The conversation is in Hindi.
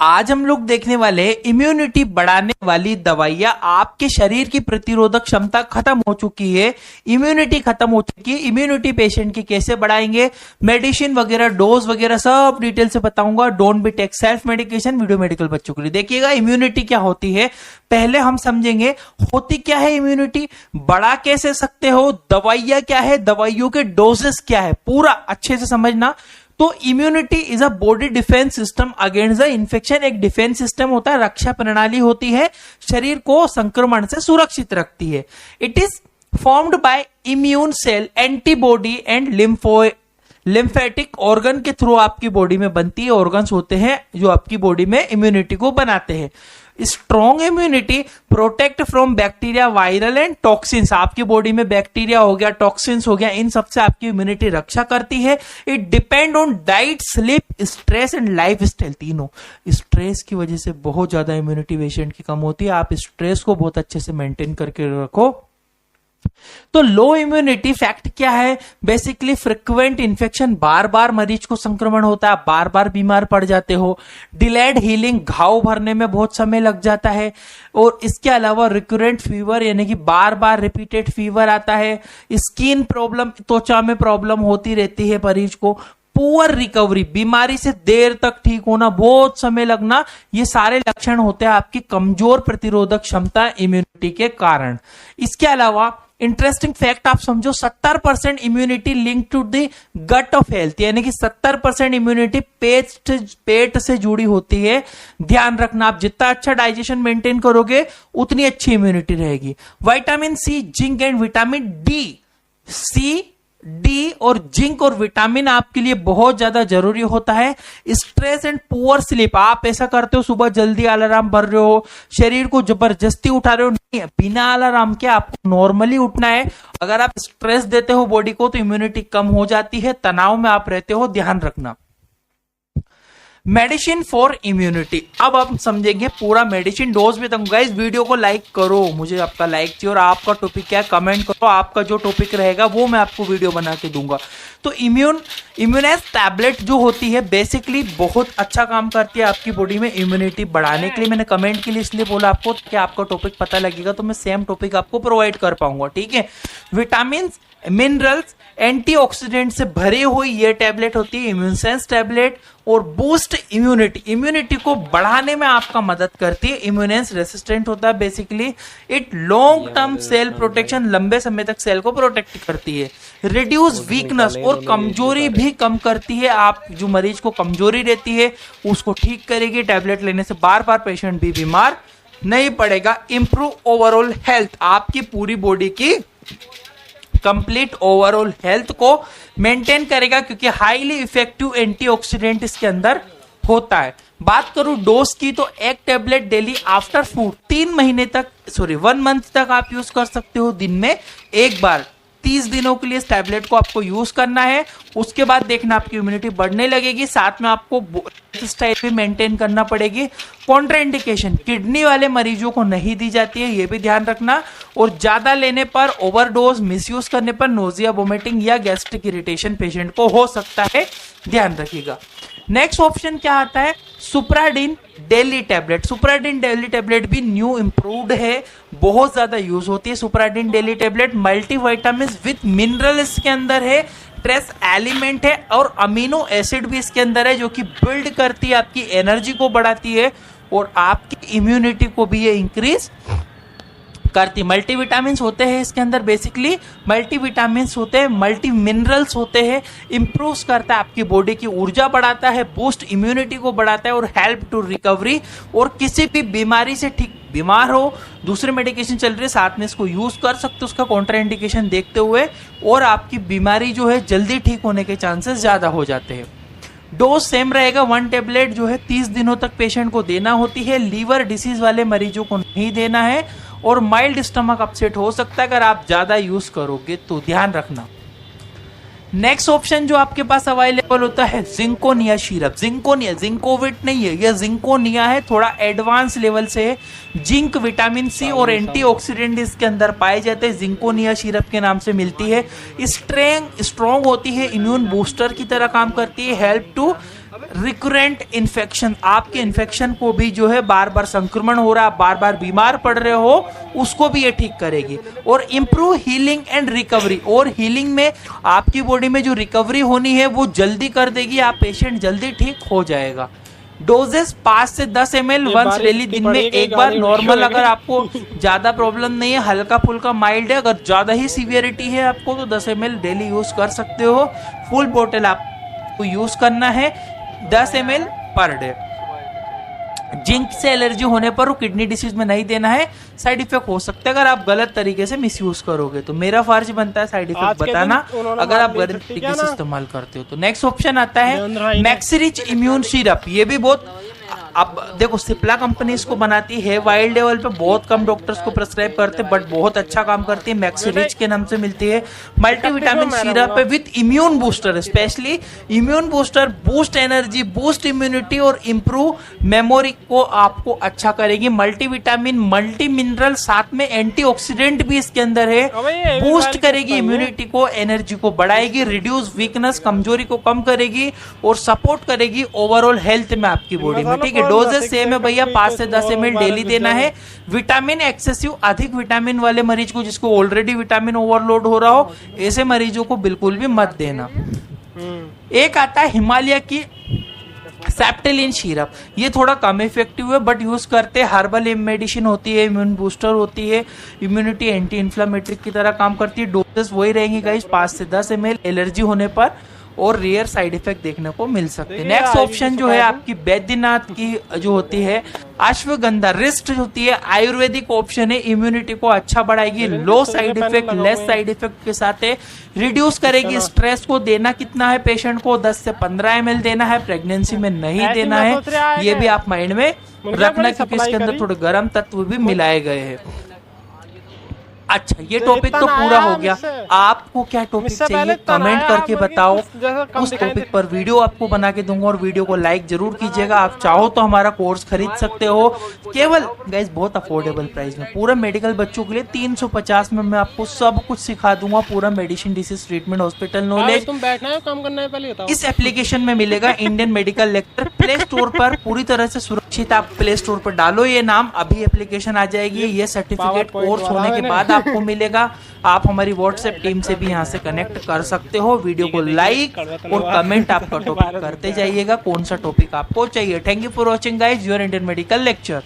आज हम लोग देखने वाले हैं इम्यूनिटी बढ़ाने वाली दवाइयां। आपके शरीर की प्रतिरोधक क्षमता खत्म हो चुकी है, इम्यूनिटी खत्म हो चुकी है, इम्यूनिटी पेशेंट की कैसे बढ़ाएंगे, मेडिसिन वगैरह, डोज वगैरह सब डिटेल से बताऊंगा। Don't be take self medication, video medical बच्चों के लिए। देखिएगा इम्यूनिटी क्या होती है, पहले हम समझेंगे होती क्या है इम्यूनिटी, बढ़ा कैसे सकते हो, दवाइयां क्या है, दवाइयों के डोजेस क्या है, पूरा अच्छे से समझना। तो immunity is a body defence system against the infection. एक डिफेंस सिस्टम होता है, रक्षा प्रणाली होती है, शरीर को संक्रमण से सुरक्षित रखती है। It is formed by immune cell, antibody and lymphatic organ के थ्रू आपकी बॉडी में बनती है। ऑर्गन्स होते हैं जो आपकी बॉडी में इम्यूनिटी को बनाते हैं। Strong immunity protect from bacteria, viral and toxins. आपकी बॉडी में बैक्टीरिया हो गया, टॉक्सिन्स हो गया, इन सबसे आपकी इम्यूनिटी रक्षा करती है। It depend on diet, sleep, stress and life style. तीनों स्ट्रेस की वजह से बहुत ज्यादा इम्यूनिटी पेशेंट की कम होती है। आप स्ट्रेस को बहुत अच्छे से मेंटेन करके रखो। तो लो इम्यूनिटी फैक्ट क्या है, बेसिकली फ्रिक्वेंट इन्फेक्शन, बार बार मरीज को संक्रमण होता है, बार बार बीमार पड़ जाते हो। डिलेड हीलिंग, घाव भरने में बहुत समय लग जाता है। और इसके अलावा रिकरेंट फीवर, यानी कि बार बार रिपीटेड फीवर आता है। स्किन प्रॉब्लम, त्वचा में प्रॉब्लम होती रहती है मरीज को। पुअर रिकवरी, बीमारी से देर तक ठीक होना, बहुत समय लगना, ये सारे लक्षण होते हैं आपकी कमजोर प्रतिरोधक क्षमता इम्यूनिटी के कारण। इसके अलावा इंटरेस्टिंग फैक्ट आप समझो, 70% immunity link to the gut of health, यानी कि 70% इम्यूनिटी पेट से जुड़ी होती है। ध्यान रखना, आप जितना अच्छा डाइजेशन मेंटेन करोगे उतनी अच्छी इम्यूनिटी रहेगी। Vitamin C, zinc and vitamin D, C, D और जिंक और विटामिन आपके लिए बहुत ज्यादा जरूरी होता है। स्ट्रेस एंड पुअर स्लीप, आप ऐसा करते हो सुबह जल्दी अलार्म भर रहे हो, शरीर को जबरदस्ती उठा रहे हो, नहीं, बिना अलार्म के आपको नॉर्मली उठना है। अगर आप स्ट्रेस देते हो बॉडी को तो इम्यूनिटी कम हो जाती है, तनाव में आप रहते हो, ध्यान रखना। मेडिसिन फॉर इम्यूनिटी, अब हम समझेंगे पूरा मेडिसिन डोज भी दूंगा। इस वीडियो को लाइक करो, मुझे आपका लाइक चाहिए, और आपका टॉपिक क्या है कमेंट करो, आपका जो टॉपिक रहेगा वो मैं आपको वीडियो बना के दूंगा। तो इम्यूनाइज टैबलेट जो होती है बेसिकली बहुत अच्छा काम करती है आपकी बॉडी में इम्यूनिटी बढ़ाने के लिए। मैंने कमेंट के लिए इसलिए बोला आपको कि आपका टॉपिक पता लगेगा तो मैं सेम टॉपिक आपको प्रोवाइड कर पाऊंगा, ठीक है। विटामिन, मिनरल्स, एंटीऑक्सीडेंट से भरी हुई ये टैबलेट होती है इम्यूनसेंस टैबलेट। और बूस्ट इम्यूनिटी, इम्यूनिटी को बढ़ाने में आपका मदद करती है। इम्यूनेंस रेसिस्टेंट होता है basically. It long term cell protection, लंबे समय तक सेल को प्रोटेक्ट करती है। रिड्यूस वीकनेस, और कमजोरी भी कम करती है। आप जो मरीज को कमजोरी रहती है उसको ठीक करेगी। टैबलेट लेने से बार बार पेशेंट भी बीमार नहीं पड़ेगा। इंप्रूव ओवरऑल हेल्थ, आपकी पूरी बॉडी की कंप्लीट ओवरऑल हेल्थ को मेंटेन करेगा, क्योंकि हाईली इफेक्टिव एंटीऑक्सीडेंट इसके अंदर होता है। बात करूं डोज की तो एक tablet daily after food 1 month तक आप यूज कर सकते हो, दिन में एक बार। 30 दिनों के लिए इस टैबलेट को आपको यूज करना है। उसके बाद देखना आपकी इम्यूनिटी बढ़ने लगेगी, साथ में आपको स्टाइल भी मेंटेन करना पड़ेगी। कॉन्ट्राइंडिकेशन, किडनी वाले मरीजों को नहीं दी जाती है, ये भी ध्यान रखना। और ज्यादा लेने पर, ओवरडोज, मिसयूज करने पर नोजिया, वोमिटिंग या गैस्ट्रिक इरिटेशन पेशेंट को हो सकता है, ध्यान रखिएगा। नेक्स्ट ऑप्शन क्या आता है, Supradyn daily tablet. Supradyn daily tablet भी न्यू इंप्रूव्ड है, बहुत ज्यादा यूज होती है Supradyn daily tablet. Multivitamin with mineral इसके अंदर है, ट्रेस एलिमेंट है, और अमीनो एसिड भी इसके अंदर है, जो कि बिल्ड करती है, आपकी एनर्जी को बढ़ाती है और आपकी इम्यूनिटी को भी ये इंक्रीज करती। मल्टीविटामिन्स होते हैं इसके अंदर, बेसिकली मल्टीविटामिन्स होते हैं, मल्टी मिनरल्स होते हैं। इंप्रूव करता है आपकी बॉडी की ऊर्जा बढ़ाता है, बूस्ट इम्यूनिटी को बढ़ाता है और हेल्प टू रिकवरी। और किसी भी बीमारी से ठीक, बीमार हो, दूसरी मेडिकेशन चल रही है, साथ में इसको यूज कर सकते हो उसका कॉन्ट्राइंडिकेशन देखते हुए, और आपकी बीमारी जो है जल्दी ठीक होने के चांसेस ज्यादा हो जाते हैं। डोज सेम रहेगा, 1 टेबलेट जो है 30 दिनों तक पेशेंट को देना होती है। लीवर डिसीज वाले मरीजों को नहीं देना है, और माइल्ड स्टमक अपसेट हो सकता है अगर आप ज्यादा यूज करोगे तो, ध्यान रखना। नेक्स्ट ऑप्शन जो आपके पास अवेलेबल होता है जिंकोनिया सिरप। जिंकोनिया, जिंकोविट नहीं है, यह जिंकोनिया है, थोड़ा एडवांस लेवल से है। जिंक, विटामिन सी और एंटीऑक्सीडेंट इसके अंदर पाए जाते हैं। जिंकोनिया सिरप के नाम से मिलती है। स्ट्रॉन्ग होती है, इम्यून बूस्टर की तरह काम करती है। हेल्प टू रिकरेंट इन्फेक्शन, आपके इन्फेक्शन को भी जो है बार बार संक्रमण हो रहा है, आप बार बार बीमार पड़ रहे हो, उसको भी ये ठीक करेगी। और इम्प्रूव हीलिंग एंड रिकवरी, और हीलिंग में आपकी बॉडी में जो रिकवरी होनी है वो जल्दी कर देगी, आप पेशेंट जल्दी ठीक हो जाएगा। डोजेस 5 से 10 ml वंस डेली, दिन में एक बार। नॉर्मल अगर आपको ज्यादा प्रॉब्लम नहीं है, हल्का फुल्का माइल्ड है, अगर ज्यादा ही सीवियरिटी है आपको तो 10 ml डेली यूज कर सकते हो। फुल बोतल आपको यूज करना है 10 ml पर डे। जिंक से एलर्जी होने पर वो किडनी डिसीज में नहीं देना है, साइड इफेक्ट हो सकता है अगर आप गलत तरीके से मिसयूज करोगे। तो मेरा फर्ज बनता है साइड इफेक्ट बताना अगर आप गलत तरीके से इस्तेमाल करते हो तो। नेक्स्ट ऑप्शन आता है मैक्सिरिच इम्यून सिरप। ये भी बहुत, अब देखो सिप्ला कंपनी इसको बनाती है, वाइल्ड लेवल पे बहुत कम डॉक्टर्स को प्रेस्क्राइब करते हैं, बट बहुत अच्छा काम करती है। मैक्सिरिच के नाम से मिलती है, मल्टीविटामिन सिरप है with immune booster, specially immune booster, boost energy, boost immunity और इम्प्रूव मेमोरी को आपको अच्छा करेगी। मल्टीविटामिन, मल्टी मिनरल, साथ में एंटीऑक्सीडेंट भी इसके अंदर है, बूस्ट करेगी इम्यूनिटी को, एनर्जी को बढ़ाएगी, रिड्यूस वीकनेस, कमजोरी को कम करेगी और सपोर्ट करेगी ओवरऑल हेल्थ में आपकी बॉडी में। ठीक है, डोजेस सेम है भैया, 5 से 10 ml डेली देना है। विटामिन एक्सेसिव, अधिक विटामिन वाले मरीज को, जिसको ऑलरेडी विटामिन ओवरलोड हो रहा हो, ऐसे मरीजों को बिल्कुल भी मत देना। एक आता है हिमालय की सेप्टेलिन सिरप, ये थोड़ा कम इफेक्टिव है बट यूज करते हैं, हर्बल मेडिसिन होती है, इम्यून बूस्टर होती है, इम्यूनिटी एंटी इन्फ्लामेटरी की तरह काम करती है। डोजेस वही रहेंगी गाइस, 5 से 10 ml, एलर्जी होने पर और रेयर साइड इफेक्ट देखने को मिल सकते हैं। नेक्स्ट ऑप्शन जो है आपकी बैद्यनाथ की जो होती है अश्वगंधा, रिस्ट होती है, आयुर्वेदिक ऑप्शन है, इम्यूनिटी को अच्छा बढ़ाएगी, low side effect, less side effect के साथ है, रिड्यूस करेगी स्ट्रेस को। देना कितना है पेशेंट को, 10 से 15 ml देना है, प्रेगनेंसी में नहीं देना है, ये भी आप माइंड में रखना क्योंकि इसके अंदर थोड़े गर्म तत्व भी मिलाए गए हैं। अच्छा, ये टॉपिक तो पूरा हो गया, आपको क्या टॉपिक चाहिए कमेंट करके बताओ, उस टॉपिक पर वीडियो आपको बना के दूंगा और वीडियो को लाइक जरूर कीजिएगा। आप चाहो तो हमारा कोर्स खरीद सकते हो, केवल गाइस बहुत अफोर्डेबल प्राइस में, पूरा मेडिकल बच्चों के लिए 350 में मैं आपको सब कुछ सिखा दूंगा, पूरा medicine, disease, treatment, hospital knowledge. तुम बैठना है, काम करना है, पहले बताओ। इस एप्लीकेशन में मिलेगा Indian medical lecture, play store पर पूरी तरह से सुरक्षित। आप प्ले स्टोर पर डालो ये नाम, अभी एप्लीकेशन आ जाएगी, ये सर्टिफिकेट कोर्स होने के बाद आपको मिलेगा। आप हमारी व्हाट्सएप टीम से भी यहाँ से कनेक्ट कर सकते हो। वीडियो को लाइक और कमेंट आपका टॉपिक करते जाइएगा, कौन सा टॉपिक आपको चाहिए। Thank you for watching guys your Indian medical lecture.